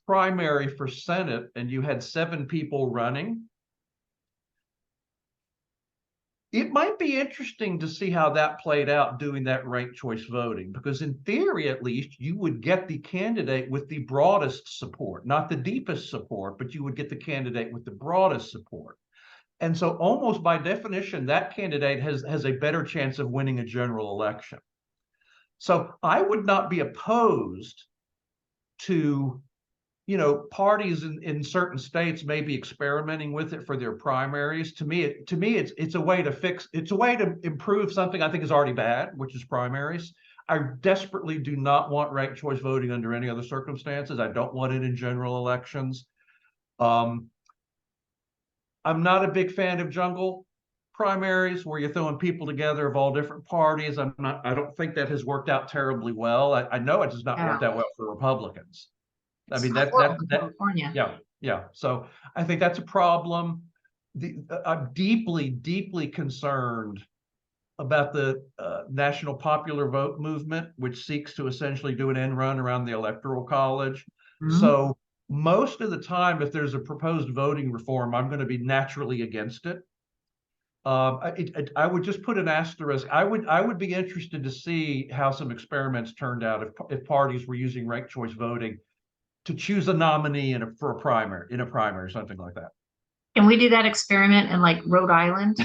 primary for Senate and you had 7 people running, it might be interesting to see how that played out doing that ranked choice voting, because in theory, at least, you would get the candidate with the broadest support, not the deepest support, but you would get the candidate with the broadest support. And so almost by definition, that candidate has a better chance of winning a general election. So I would not be opposed to parties in certain states may be experimenting with it for their primaries. To me, it's a way to it's a way to improve something I think is already bad, which is primaries. I desperately do not want ranked choice voting under any other circumstances. I don't want it in general elections. Um, I'm not a big fan of jungle primaries where you're throwing people together of all different parties. I don't think that has worked out terribly well. I know it has not Yeah. worked out well for Republicans. I It's mean, horrible in California. yeah, yeah. So I think that's a problem. I'm deeply, deeply concerned about the national popular vote movement, which seeks to essentially do an end run around the electoral college. Mhm. So most of the time, if there's a proposed voting reform, I'm going to be naturally against it. I would just put an asterisk. I would be interested to see how some experiments turned out if parties were using ranked choice voting to choose a nominee for a primary or something like that. Can we do that experiment in like Rhode Island?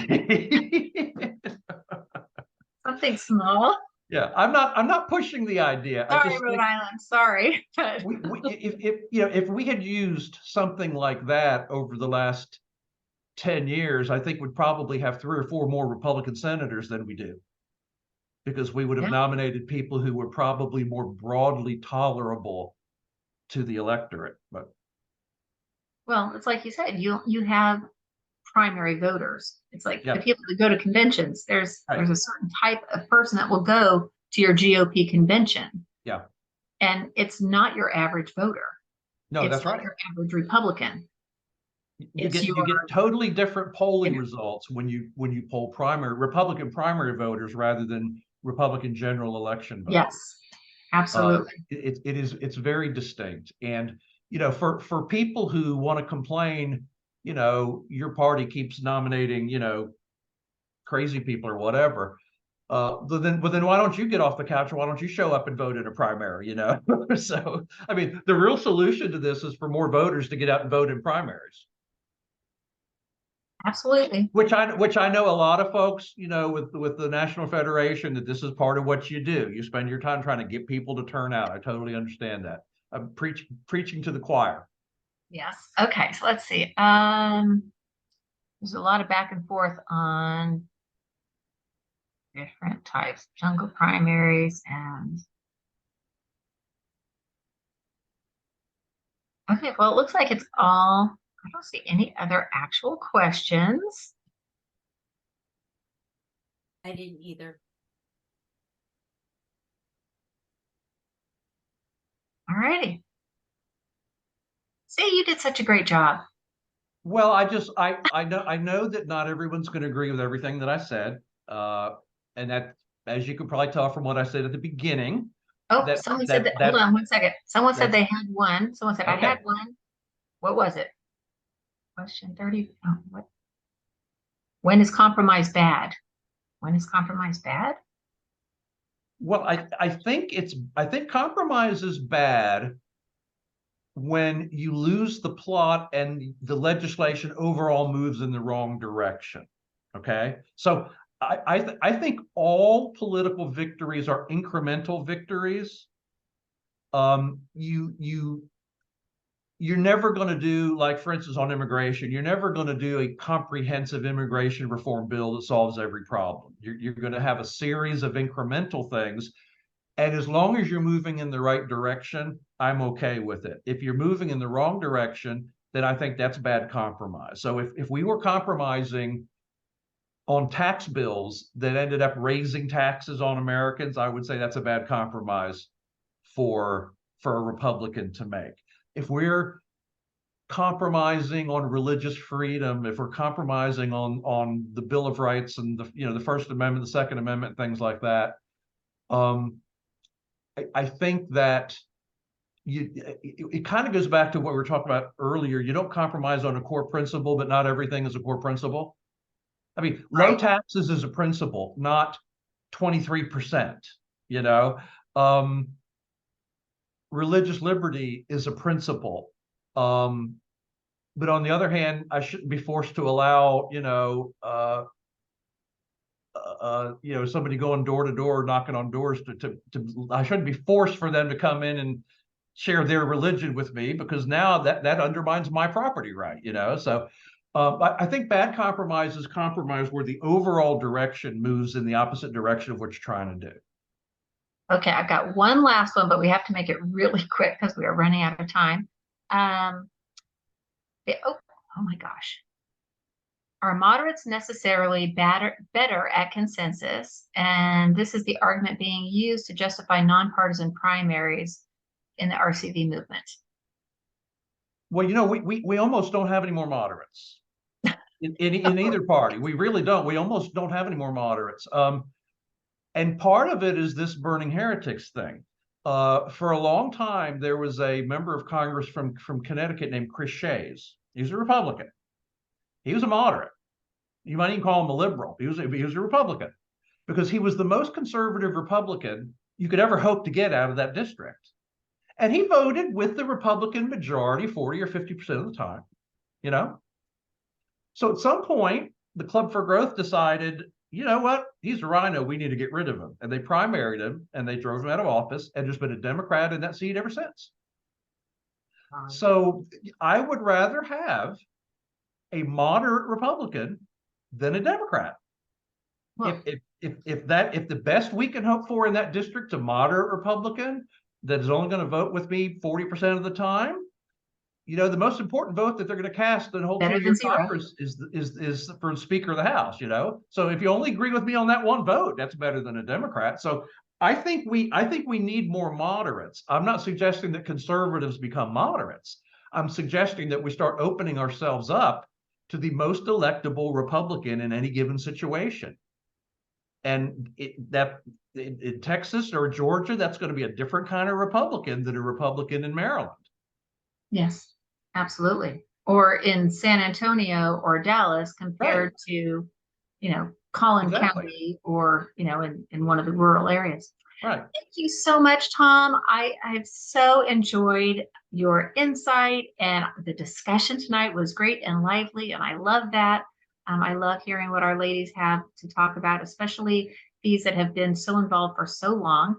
Something small. Yeah, I'm not pushing the idea. I Sorry, just Rhode think Island. Sorry. But if we had used something like that over the last 10 years, I think we'd probably have 3 or 4 more Republican senators than we do, because we would have yeah. nominated people who were probably more broadly tolerable to the electorate. But Well, it's like you said, you have primary voters. It's like the yeah, people that go to conventions. right. There's a certain type of person that will go to your GOP convention, Yeah. and it's not your average voter. No, It's that's not right. your average Republican. you It's get your you get totally different polling and results when you poll primary Republican primary voters rather than Republican general election yes, voters. Uh, absolutely. it's very distinct, and for people who want to complain, your party keeps nominating crazy people or whatever. Then why don't you get off the couch, or why don't you show up and vote in a primary? So I mean, the real solution to this is for more voters to get out and vote in primaries. Absolutely. Which I know a lot of folks, with the National Federation, that this is part of what you do. You spend your time trying to get people to turn out. I totally understand that. I'm preaching to the choir. Yes. Okay. So let's see. There's a lot of back and forth on different types, jungle primaries and okay, well, it looks like it's all I don't see any other actual questions. I didn't either. All righty. See, you did such a great job. Well, I know that not everyone's going to agree with everything that I said, and that, as you can probably tell from what I said at the beginning, Oh, that someone said that. Hold that on one second. Someone said that's they had one. Someone said I okay. had one. What was it? Question 30. Oh, what? When is compromise bad? When is compromise bad? Well, I think compromise is bad when you lose the plot and the legislation overall moves in the wrong direction. Okay, so I think all political victories are incremental victories. You're never going to do, like, for instance, on immigration, you're never going to do a comprehensive immigration reform bill that solves every problem. You're going to have a series of incremental things. And as long as you're moving in the right direction, I'm okay with it. If you're moving in the wrong direction, then I think that's bad compromise. So if we were compromising on tax bills that ended up raising taxes on Americans, I would say that's a bad compromise for a Republican to make. If we're compromising on religious freedom, if we're compromising on the Bill of Rights and the First Amendment, the Second Amendment, things like that, I think that it kind of goes back to what we were talking about earlier. You don't compromise on a core principle, but not everything is a core principle. I mean, low taxes is a principle, not 23%. You know, religious liberty is a principle. But on the other hand, I shouldn't be forced to allow, somebody going door to door, knocking on doors to I shouldn't be forced for them to come in and share their religion with me, because now that undermines my property right, So I think bad compromise is compromise where the overall direction moves in the opposite direction of what you're trying to do. Okay, I've got one last one, but we have to make it really quick because we are running out of time. Oh my gosh. Are moderates necessarily better at consensus? And this is the argument being used to justify nonpartisan primaries in the RCV movement. Well, we almost don't have any more moderates in either party. We really don't. We almost don't have any more moderates. And part of it is this burning heretics thing. For a long time, there was a member of Congress from Connecticut named Chris Shays. He was a Republican. He was a moderate. You might even call him a liberal. He was a Republican, because he was the most conservative Republican you could ever hope to get out of that district. And he voted with the Republican majority 40 or 50% of the time, So at some point, the Club for Growth decided, you know what? He's a rhino. We need to get rid of him. And they primaried him and they drove him out of office, and there's been a Democrat in that seat ever since. So I would rather have a moderate Republican than a Democrat. Well, if the best we can hope for in that district, a moderate Republican that is only going to vote with me 40% of the time, the most important vote that they're going to cast in the whole 2-year Congress is for Speaker of the House. So if you only agree with me on that one vote, that's better than a Democrat. So I think we need more moderates. I'm not suggesting that conservatives become moderates. I'm suggesting that we start opening ourselves up to the most electable Republican in any given situation. And in Texas or Georgia, that's going to be a different kind of Republican than a Republican in Maryland. Yes, absolutely. Or in San Antonio or Dallas compared to, Collin County or, in one of the rural areas. Right. Thank you so much, Tom. I have so enjoyed your insight, and the discussion tonight was great and lively, and I love that. I love hearing what our ladies have to talk about, especially these that have been so involved for so long.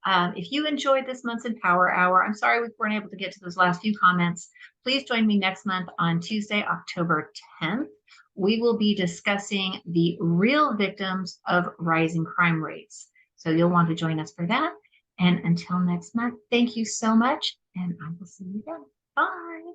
If you enjoyed this month's Empower Hour, I'm sorry we weren't able to get to those last few comments. Please join me next month on Tuesday, October 10th. We will be discussing the real victims of rising crime rates. So you'll want to join us for that. And until next month, thank you so much, and I will see you then. Bye.